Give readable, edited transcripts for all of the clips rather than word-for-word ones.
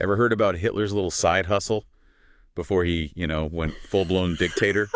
Ever heard about Hitler's little side hustle before he, went full-blown dictator?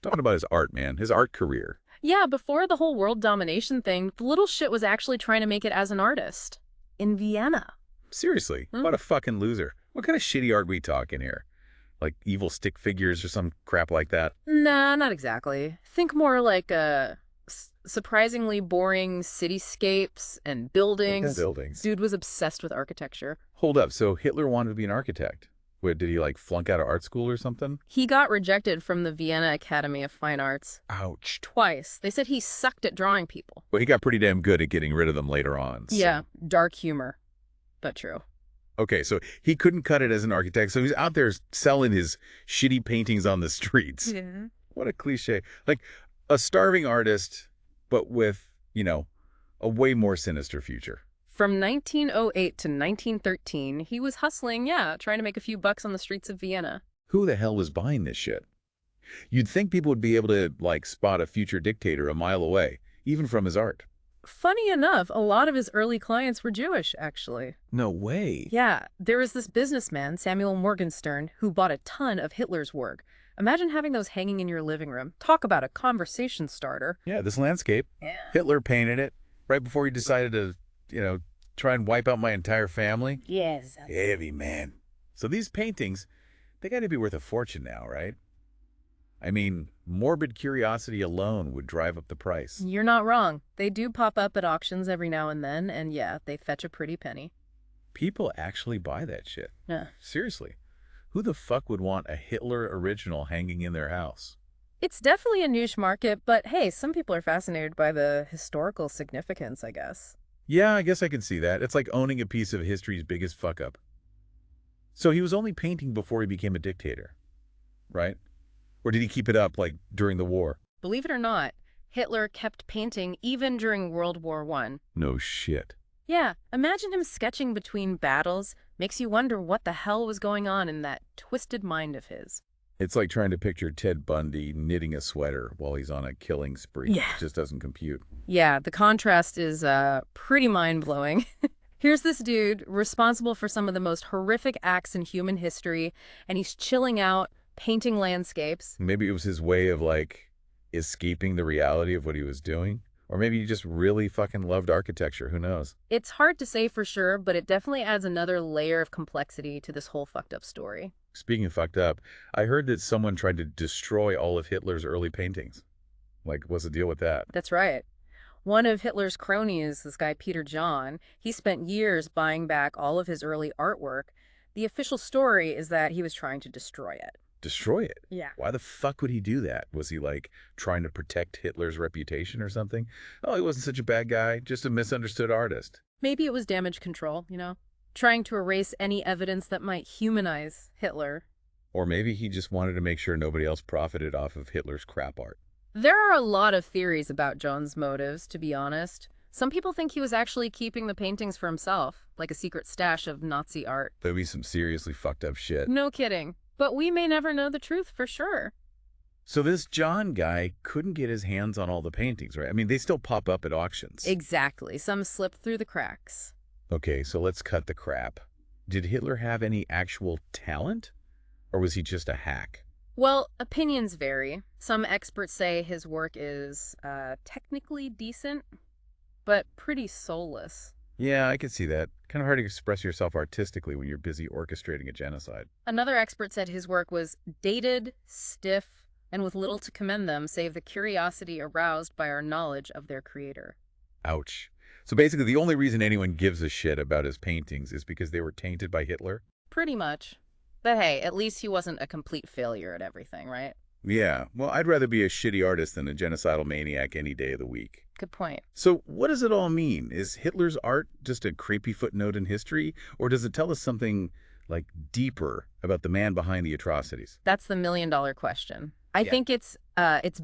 Talking about his art, man. His art career. Yeah, before the whole world domination thing, the little shit was actually trying to make it as an artist. In Vienna. Seriously, what a fucking loser. What kind of shitty art we talking here? Like evil stick figures or some crap like that? Nah, not exactly. Think more like surprisingly boring cityscapes and buildings. Buildings. Dude was obsessed with architecture. Hold up, so Hitler wanted to be an architect. What, did he flunk out of art school or something? He got rejected from the Vienna Academy of Fine Arts. Ouch. Twice. They said he sucked at drawing people. Well, he got pretty damn good at getting rid of them later on. So. Yeah, dark humor. But true. Okay, so he couldn't cut it as an architect, so he's out there selling his shitty paintings on the streets. Yeah. What a cliche. Like a starving artist, but with, a way more sinister future. From 1908 to 1913, he was hustling, trying to make a few bucks on the streets of Vienna. Who the hell was buying this shit? You'd think people would be able to, spot a future dictator a mile away, even from his art. Funny enough, a lot of his early clients were Jewish, actually. No way. Yeah, there was this businessman, Samuel Morgenstern, who bought a ton of Hitler's work. Imagine having those hanging in your living room. Talk about a conversation starter. Yeah, this landscape. Yeah. Hitler painted it right before he decided to, try and wipe out my entire family. Yes. Heavy, man. So these paintings, they got to be worth a fortune now, right? I mean, morbid curiosity alone would drive up the price. You're not wrong. They do pop up at auctions every now and then, and yeah, they fetch a pretty penny. People actually buy that shit. Yeah. Seriously. Who the fuck would want a Hitler original hanging in their house? It's definitely a niche market, but hey, some people are fascinated by the historical significance, I guess. Yeah, I guess I can see that. It's like owning a piece of history's biggest fuck-up. So he was only painting before he became a dictator, right? Or did he keep it up, during the war? Believe it or not, Hitler kept painting even during World War I. No shit. Yeah, imagine him sketching between battles. Makes you wonder what the hell was going on in that twisted mind of his. It's like trying to picture Ted Bundy knitting a sweater while he's on a killing spree. Yeah. It just doesn't compute. Yeah, the contrast is pretty mind-blowing. Here's this dude responsible for some of the most horrific acts in human history, and he's chilling out, painting landscapes. Maybe it was his way of, escaping the reality of what he was doing. Or maybe he just really fucking loved architecture. Who knows? It's hard to say for sure, but it definitely adds another layer of complexity to this whole fucked up story. Speaking of fucked up, I heard that someone tried to destroy all of Hitler's early paintings. What's the deal with that? That's right. One of Hitler's cronies, this guy Peter John, he spent years buying back all of his early artwork. The official story is that he was trying to destroy it. Destroy it? Yeah. Why the fuck would he do that? Was he, trying to protect Hitler's reputation or something? Oh, he wasn't such a bad guy, just a misunderstood artist. Maybe it was damage control, trying to erase any evidence that might humanize Hitler. Or maybe he just wanted to make sure nobody else profited off of Hitler's crap art. There are a lot of theories about John's motives, to be honest. Some people think he was actually keeping the paintings for himself, like a secret stash of Nazi art. That'd be some seriously fucked up shit. No kidding. But we may never know the truth for sure. So this John guy couldn't get his hands on all the paintings, right? I mean, they still pop up at auctions. Exactly. Some slip through the cracks. Okay, so let's cut the crap. Did Hitler have any actual talent? Or was he just a hack? Well, opinions vary. Some experts say his work is technically decent, but pretty soulless. Yeah, I could see that. Kind of hard to express yourself artistically when you're busy orchestrating a genocide. Another expert said his work was dated, stiff, and with little to commend them save the curiosity aroused by our knowledge of their creator. Ouch. So basically the only reason anyone gives a shit about his paintings is because they were tainted by Hitler? Pretty much. But hey, at least he wasn't a complete failure at everything, right? Yeah, well, I'd rather be a shitty artist than a genocidal maniac any day of the week. Good point. So what does it all mean? Is Hitler's art just a creepy footnote in history? Or does it tell us something, deeper about the man behind the atrocities? That's the million-dollar question. I think it's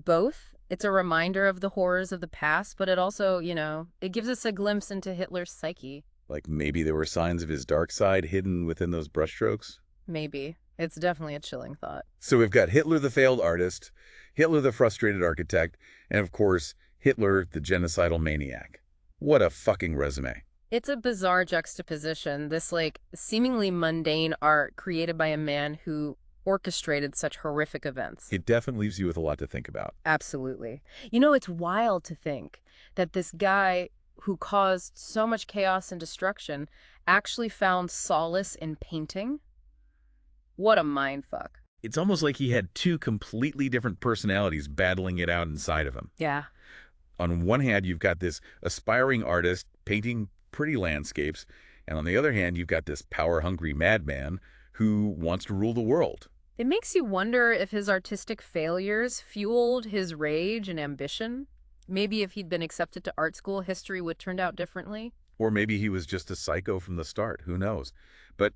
both. It's a reminder of the horrors of the past, but it also, it gives us a glimpse into Hitler's psyche. Maybe there were signs of his dark side hidden within those brushstrokes? Maybe. It's definitely a chilling thought. So we've got Hitler the failed artist, Hitler the frustrated architect, and of course, Hitler the genocidal maniac. What a fucking resume. It's a bizarre juxtaposition, this like seemingly mundane art created by a man who orchestrated such horrific events. It definitely leaves you with a lot to think about. Absolutely. You know, it's wild to think that this guy who caused so much chaos and destruction actually found solace in painting. What a mindfuck. It's almost like he had two completely different personalities battling it out inside of him. Yeah. On one hand, you've got this aspiring artist painting pretty landscapes, and on the other hand, you've got this power-hungry madman who wants to rule the world. It makes you wonder if his artistic failures fueled his rage and ambition. Maybe if he'd been accepted to art school, history would turn out differently. Or maybe he was just a psycho from the start. Who knows? But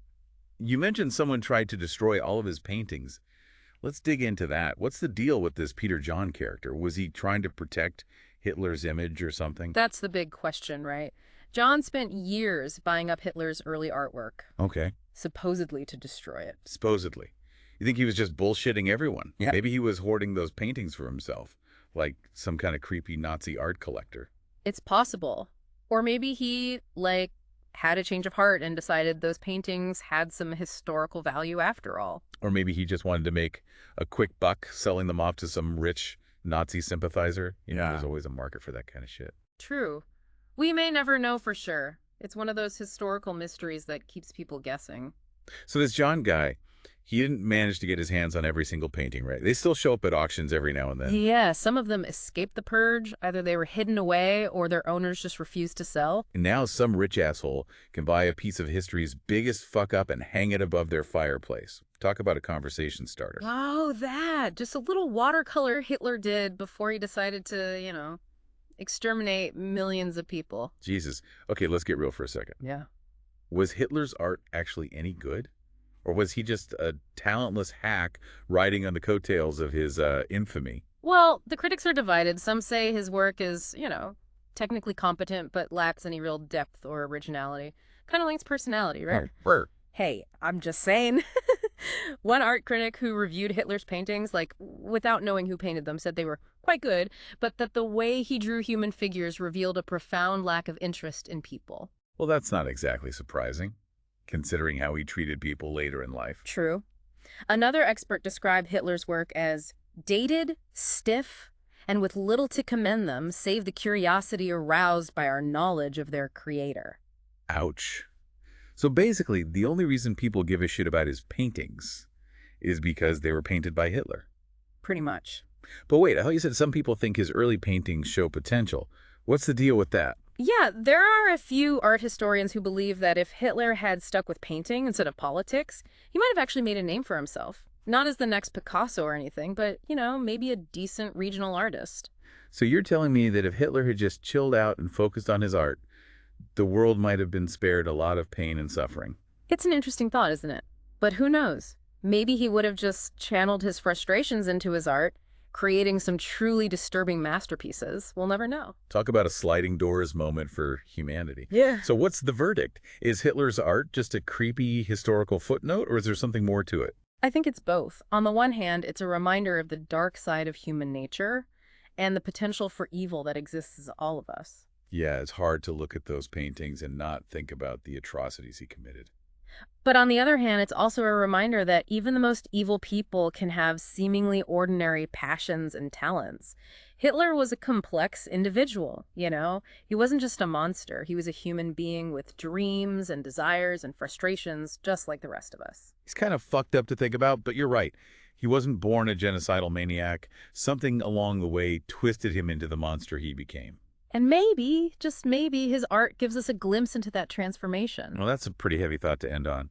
you mentioned someone tried to destroy all of his paintings. Let's dig into that. What's the deal with this Peter John character? Was he trying to protect Hitler's image or something? That's the big question, right? John spent years buying up Hitler's early artwork, Okay. supposedly to destroy it. Supposedly. You think he was just bullshitting everyone? Yeah. Maybe he was hoarding those paintings for himself, like some kind of creepy Nazi art collector. It's possible. Or maybe he, like, had a change of heart and decided those paintings had some historical value after all. Or maybe he just wanted to make a quick buck selling them off to some rich Nazi sympathizer. You know, there's always a market for that kind of shit. True. We may never know for sure. It's one of those historical mysteries that keeps people guessing. So this John guy, he didn't manage to get his hands on every single painting, right? They still show up at auctions every now and then. Yeah, some of them escaped the purge. Either they were hidden away or their owners just refused to sell. And now some rich asshole can buy a piece of history's biggest fuck up and hang it above their fireplace. Talk about a conversation starter. Oh, that. Just a little watercolor Hitler did before he decided to, exterminate millions of people. Jesus. Okay, let's get real for a second. Yeah. Was Hitler's art actually any good? Or was he just a talentless hack riding on the coattails of his infamy? Well, the critics are divided. Some say his work is, technically competent but lacks any real depth or originality. Kind of lacks personality, right? Hey, I'm just saying. One art critic who reviewed Hitler's paintings, without knowing who painted them, said they were quite good, but that the way he drew human figures revealed a profound lack of interest in people. Well, that's not exactly surprising, considering how he treated people later in life. True. Another expert described Hitler's work as dated, stiff, and with little to commend them, save the curiosity aroused by our knowledge of their creator. Ouch. So basically, the only reason people give a shit about his paintings is because they were painted by Hitler. Pretty much. But wait, I thought you said some people think his early paintings show potential. What's the deal with that? Yeah, there are a few art historians who believe that if Hitler had stuck with painting instead of politics, he might have actually made a name for himself. Not as the next Picasso or anything, but, maybe a decent regional artist. So you're telling me that if Hitler had just chilled out and focused on his art, the world might have been spared a lot of pain and suffering. It's an interesting thought, isn't it? But who knows? Maybe he would have just channeled his frustrations into his art, creating some truly disturbing masterpieces. We'll never know. Talk about a sliding doors moment for humanity. Yeah. So what's the verdict? Is Hitler's art just a creepy historical footnote, or is there something more to it? I think it's both. On the one hand, it's a reminder of the dark side of human nature and the potential for evil that exists in all of us. Yeah, it's hard to look at those paintings and not think about the atrocities he committed. But on the other hand, it's also a reminder that even the most evil people can have seemingly ordinary passions and talents. Hitler was a complex individual, He wasn't just a monster. He was a human being with dreams and desires and frustrations, just like the rest of us. He's kind of fucked up to think about, but you're right. He wasn't born a genocidal maniac. Something along the way twisted him into the monster he became. And maybe, just maybe, his art gives us a glimpse into that transformation. Well, that's a pretty heavy thought to end on.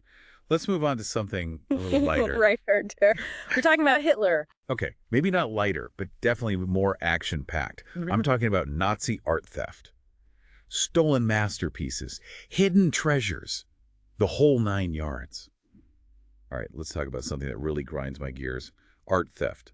Let's move on to something a little lighter. Right, we're talking about Hitler. Okay, maybe not lighter, but definitely more action-packed. I'm talking about Nazi art theft. Stolen masterpieces, hidden treasures, the whole 9 yards. All right, let's talk about something that really grinds my gears. Art theft.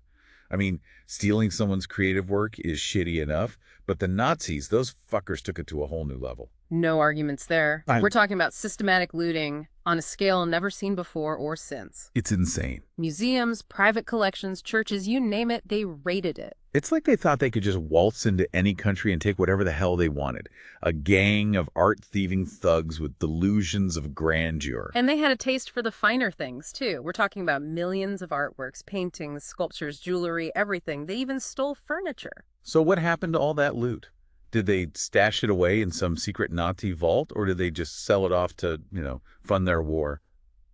I mean, stealing someone's creative work is shitty enough, But the Nazis, those fuckers took it to a whole new level. No arguments there. We're talking about systematic looting on a scale never seen before or since. It's insane. Museums, private collections, churches, you name it, they raided it. It's like they thought they could just waltz into any country and take whatever the hell they wanted. A gang of art-thieving thugs with delusions of grandeur. And they had a taste for the finer things, too. We're talking about millions of artworks, paintings, sculptures, jewelry, everything. They even stole furniture. So what happened to all that loot? Did they stash it away in some secret Nazi vault, or did they just sell it off to, fund their war?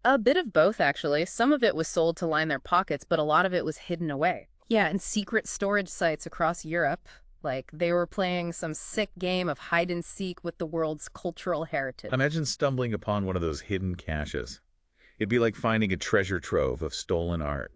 A bit of both, actually. Some of it was sold to line their pockets, but a lot of it was hidden away. Yeah, in secret storage sites across Europe. Like, they were playing some sick game of hide-and-seek with the world's cultural heritage. Imagine stumbling upon one of those hidden caches. It'd be like finding a treasure trove of stolen art.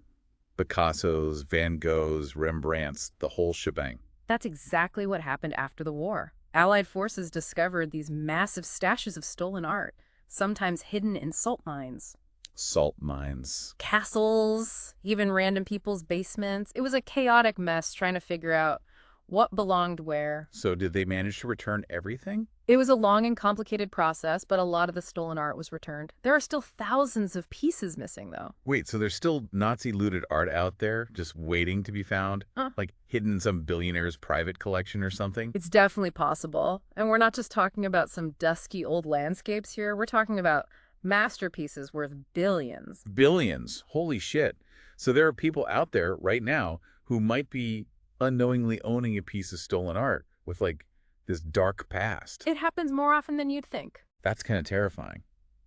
Picasso's, Van Gogh's, Rembrandt's, the whole shebang. That's exactly what happened after the war. Allied forces discovered these massive stashes of stolen art, sometimes hidden in salt mines. Salt mines. Castles, even random people's basements. It was a chaotic mess trying to figure out what belonged where. So did they manage to return everything? It was a long and complicated process, but a lot of the stolen art was returned. There are still thousands of pieces missing, though. Wait, so there's still Nazi-looted art out there just waiting to be found? Like hidden in some billionaire's private collection or something? It's definitely possible. And we're not just talking about some dusky old landscapes here. We're talking about masterpieces worth billions. Billions? Holy shit. So there are people out there right now who might be unknowingly owning a piece of stolen art with, like, this dark past. It happens more often than you'd think. That's kind of terrifying.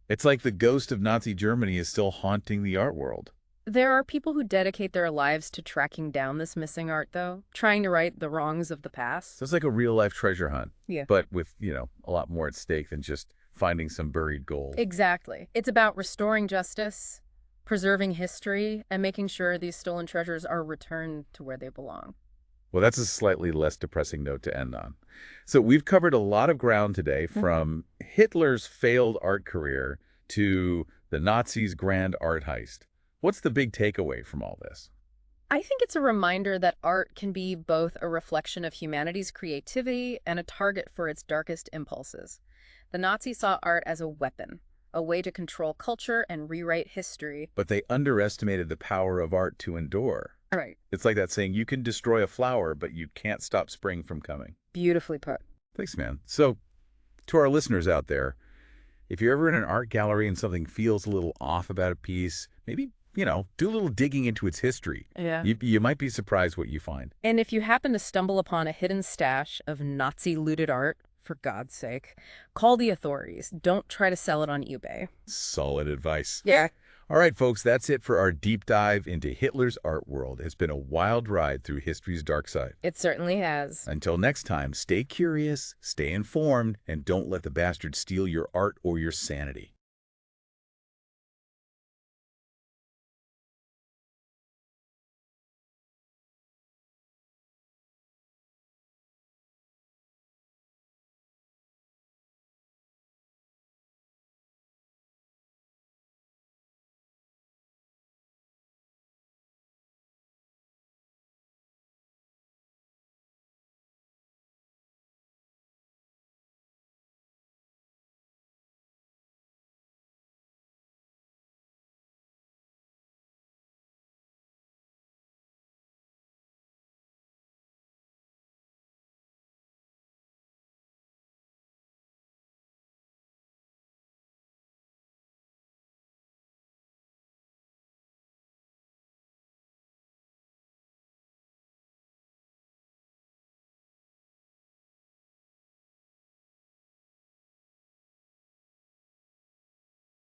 It's like the ghost of Nazi Germany is still haunting the art world. There are people who dedicate their lives to tracking down this missing art, though, trying to right the wrongs of the past. So it's like a real-life treasure hunt. Yeah. But with, a lot more at stake than just finding some buried gold. Exactly. It's about restoring justice, preserving history, and making sure these stolen treasures are returned to where they belong. Well, that's a slightly less depressing note to end on. So we've covered a lot of ground today, from Hitler's failed art career to the Nazis' grand art heist. What's the big takeaway from all this? I think it's a reminder that art can be both a reflection of humanity's creativity and a target for its darkest impulses. The Nazis saw art as a weapon, a way to control culture and rewrite history. But they underestimated the power of art to endure. Right. It's like that saying, you can destroy a flower, but you can't stop spring from coming. Beautifully put. Thanks, man. So, to our listeners out there, if you're ever in an art gallery and something feels a little off about a piece, maybe, do a little digging into its history. Yeah. You might be surprised what you find. And if you happen to stumble upon a hidden stash of Nazi-looted art, for God's sake, call the authorities. Don't try to sell it on eBay. Solid advice. Yeah. All right, folks, that's it for our deep dive into Hitler's art world. It's been a wild ride through history's dark side. It certainly has. Until next time, stay curious, stay informed, and don't let the bastard steal your art or your sanity.